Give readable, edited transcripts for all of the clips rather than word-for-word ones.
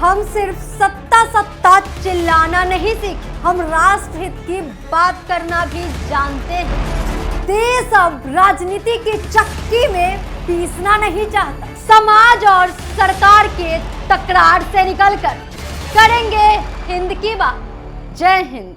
हम सिर्फ सत्ता सत्ता चिल्लाना नहीं सीखे, हम राष्ट्र हित की बात करना भी जानते हैं। देश अब राजनीति की चक्की में पीसना नहीं चाहता। समाज और सरकार के तकरार से निकलकर करेंगे हिंद की बात। जय हिंद।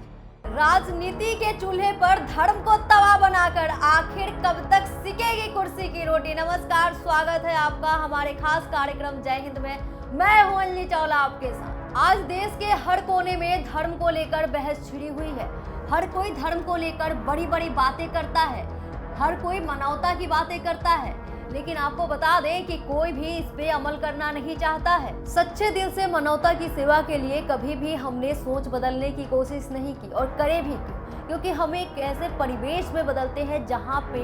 राजनीति के चूल्हे पर धर्म को तवा बनाकर आखिर कब तक सिकेगी कुर्सी की रोटी। नमस्कार, स्वागत है आपका हमारे खास कार्यक्रम जय हिंद में। मैं हूं अंजलि चावला आपके साथ। आज देश के हर कोने में धर्म को लेकर बहस छिड़ी हुई है। हर कोई धर्म को लेकर बड़ी बड़ी बातें करता है, हर कोई मानवता की बातें करता है, लेकिन आपको बता दें कि कोई भी इस पे अमल करना नहीं चाहता है। सच्चे दिल से मानवता की सेवा के लिए कभी भी हमने सोच बदलने की कोशिश नहीं की और करे भी की, क्योंकि हम एक ऐसे परिवेश में बदलते हैं जहाँ पे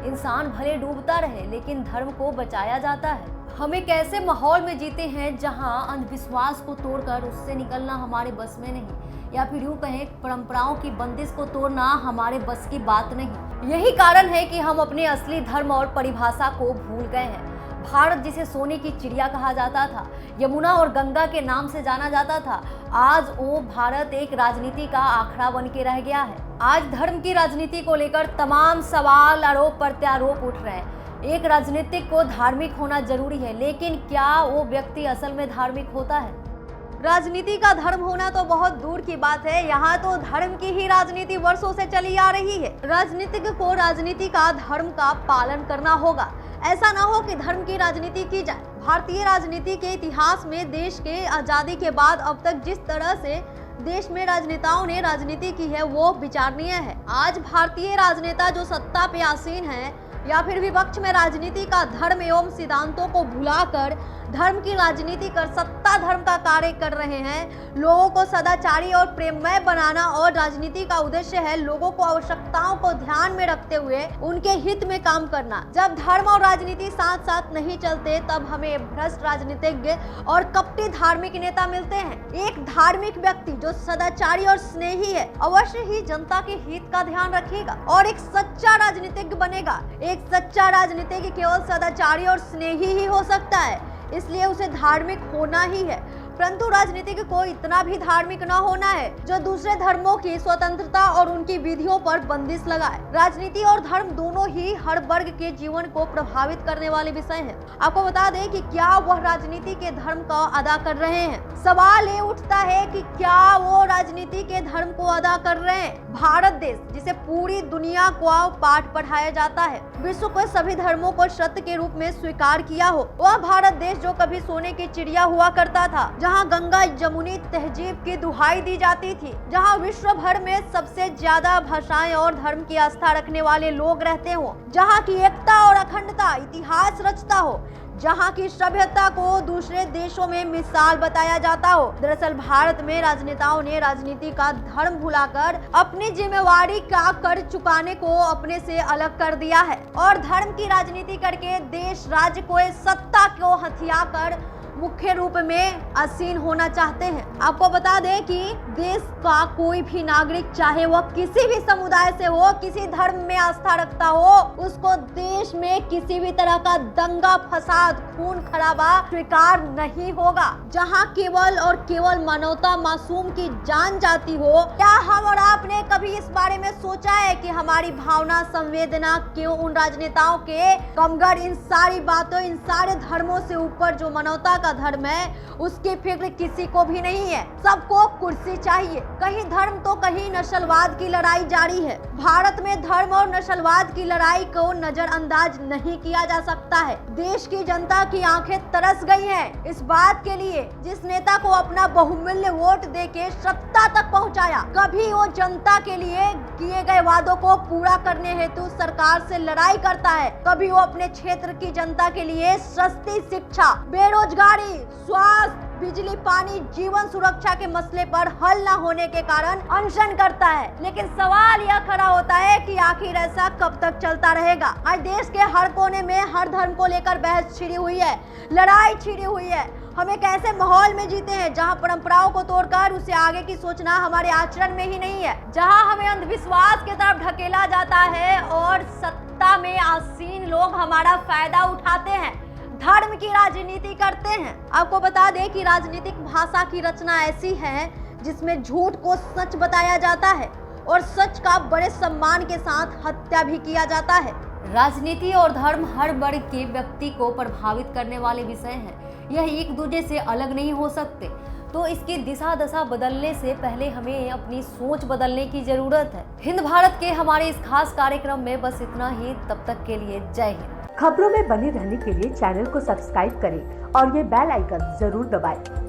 इंसान भले डूबता रहे लेकिन धर्म को बचाया जाता है। हम एक ऐसे माहौल में जीते हैं जहाँ अंधविश्वास को तोड़कर उससे निकलना हमारे बस में नहीं, या फिर यूँ कहें परंपराओं की बंदिश को तोड़ना हमारे बस की बात नहीं। यही कारण है कि हम अपने असली धर्म और परिभाषा को भूल गए हैं। भारत जिसे सोने की चिड़िया कहा जाता था, यमुना और गंगा के नाम से जाना जाता था, आज वो भारत एक राजनीति का आखड़ा बन के रह गया है। आज धर्म की राजनीति को लेकर तमाम सवाल, आरोप प्रत्यारोप उठ रहे हैं। एक राजनीतिक को धार्मिक होना जरूरी है, लेकिन क्या वो व्यक्ति असल में धार्मिक होता है? राजनीति का धर्म होना तो बहुत दूर की बात है, यहाँ तो धर्म की ही राजनीति वर्षों से चली आ रही है। राजनीतिक को राजनीति का धर्म का पालन करना होगा। ऐसा ना हो कि धर्म की राजनीति की जाए। भारतीय राजनीति के इतिहास में देश के आजादी के बाद अब तक जिस तरह से देश में राजनेताओं ने राजनीति की है वो विचारणीय है। आज भारतीय राजनेता जो सत्ता पे आसीन है या फिर विपक्ष में राजनीति का धर्म एवं सिद्धांतों को भुलाकर धर्म की राजनीति कर सत्ता धर्म का कार्य कर रहे हैं। लोगों को सदाचारी और प्रेममय बनाना और राजनीति का उद्देश्य है लोगों को आवश्यकताओं को ध्यान में रखते हुए उनके हित में काम करना। जब धर्म और राजनीति साथ साथ नहीं चलते तब हमें भ्रष्ट राजनीतिज्ञ और कपटी धार्मिक नेता मिलते हैं। एक धार्मिक व्यक्ति जो सदाचारी और स्नेही है अवश्य ही जनता के हित का ध्यान रखेगा और एक सच्चा राजनीतिज्ञ बनेगा। एक सच्चा राजनीतिज्ञ केवल सदाचारी और स्नेही ही हो सकता है, इसलिए उसे धार्मिक होना ही है। परंतु राजनीतिक को इतना भी धार्मिक न होना है जो दूसरे धर्मों की स्वतंत्रता और उनकी विधियों पर बंदिश लगाए। राजनीति और धर्म दोनों ही हर वर्ग के जीवन को प्रभावित करने वाले विषय हैं। आपको बता दें कि क्या वह राजनीति के धर्म को अदा कर रहे हैं। सवाल ये उठता है कि क्या वो राजनीति के धर्म को अदा कर रहे हैं। भारत देश जिसे पूरी दुनिया को पाठ पढ़ाया जाता है, विश्व को सभी धर्मों को सत्य के रूप में स्वीकार किया हो, वह भारत देश जो कभी सोने की चिड़िया हुआ करता था, जहां गंगा जमुनी तहजीब की दुहाई दी जाती थी, जहां विश्व भर में सबसे ज्यादा भाषाएं और धर्म की आस्था रखने वाले लोग रहते हो, जहां की एकता और अखंडता इतिहास रचता हो, जहां की सभ्यता को दूसरे देशों में मिसाल बताया जाता हो। दरअसल भारत में राजनेताओं ने राजनीति का धर्म भुलाकर अपनी जिम्मेवारी का कर चुकाने को अपने से अलग कर दिया है और धर्म की राजनीति करके देश राज्य को सत्ता को हथिया कर मुख्य रूप में आसीन होना चाहते हैं। आपको बता दें कि देश का कोई भी नागरिक चाहे वह किसी भी समुदाय से हो, किसी धर्म में आस्था रखता हो, उसको देश में किसी भी तरह का दंगा फसाद खून खराबा स्वीकार नहीं होगा। जहां केवल और केवल मानवता मासूम की जान जाती हो। क्या हम और आपने कभी इस बारे में सोचा है कि हमारी भावना संवेदना क्यों उन राजनेताओं के कमगर इन सारी बातों, इन सारे धर्मों से ऊपर जो मानवता का धर्म है उसकी फिक्र किसी को भी नहीं है। सबको कुर्सी चाहिए। कहीं धर्म तो कहीं नस्लवाद की लड़ाई जारी है। भारत में धर्म और नस्लवाद की लड़ाई को नजरअंदाज नहीं किया जा सकता है। देश की जनता की आंखें तरस गई हैं इस बात के लिए जिस नेता को अपना बहुमूल्य वोट देके सत्ता तक पहुंचाया, कभी वो जनता के लिए किए गए वादों को पूरा करने हेतु सरकार से लड़ाई करता है, कभी वो अपने क्षेत्र की जनता के लिए सस्ती शिक्षा, बेरोजगारी, स्वास्थ्य, बिजली, पानी, जीवन सुरक्षा के मसले पर हल न होने के कारण अनशन करता है। लेकिन सवाल यह खड़ा होता है कि आखिर ऐसा कब तक चलता रहेगा। आज देश के हर कोने में हर धर्म को लेकर बहस छिड़ी हुई है, लड़ाई छिड़ी हुई है। हम एक ऐसे माहौल में जीते हैं जहां परंपराओं को तोड़कर उसे आगे की सोचना हमारे आचरण में ही नहीं है, जहां हमें अंधविश्वास की तरफ ढकेला जाता है और सत्ता में आसीन लोग हमारा फायदा उठाते हैं। धर्म की राजनीति करते हैं। आपको बता दें कि राजनीतिक भाषा की रचना ऐसी है जिसमें झूठ को सच बताया जाता है और सच का बड़े सम्मान के साथ हत्या भी किया जाता है। राजनीति और धर्म हर वर्ग के व्यक्ति को प्रभावित करने वाले विषय हैं। यह एक दूसरे से अलग नहीं हो सकते। तो इसकी दिशा दशा बदलने से पहले हमें अपनी सोच बदलने की जरूरत है। हिंद भारत के हमारे इस खास कार्यक्रम में बस इतना ही। तब तक के लिए जय हिंद। खबरों में बने रहने के लिए चैनल को सब्सक्राइब करें और ये बेल आइकन जरूर दबाएं।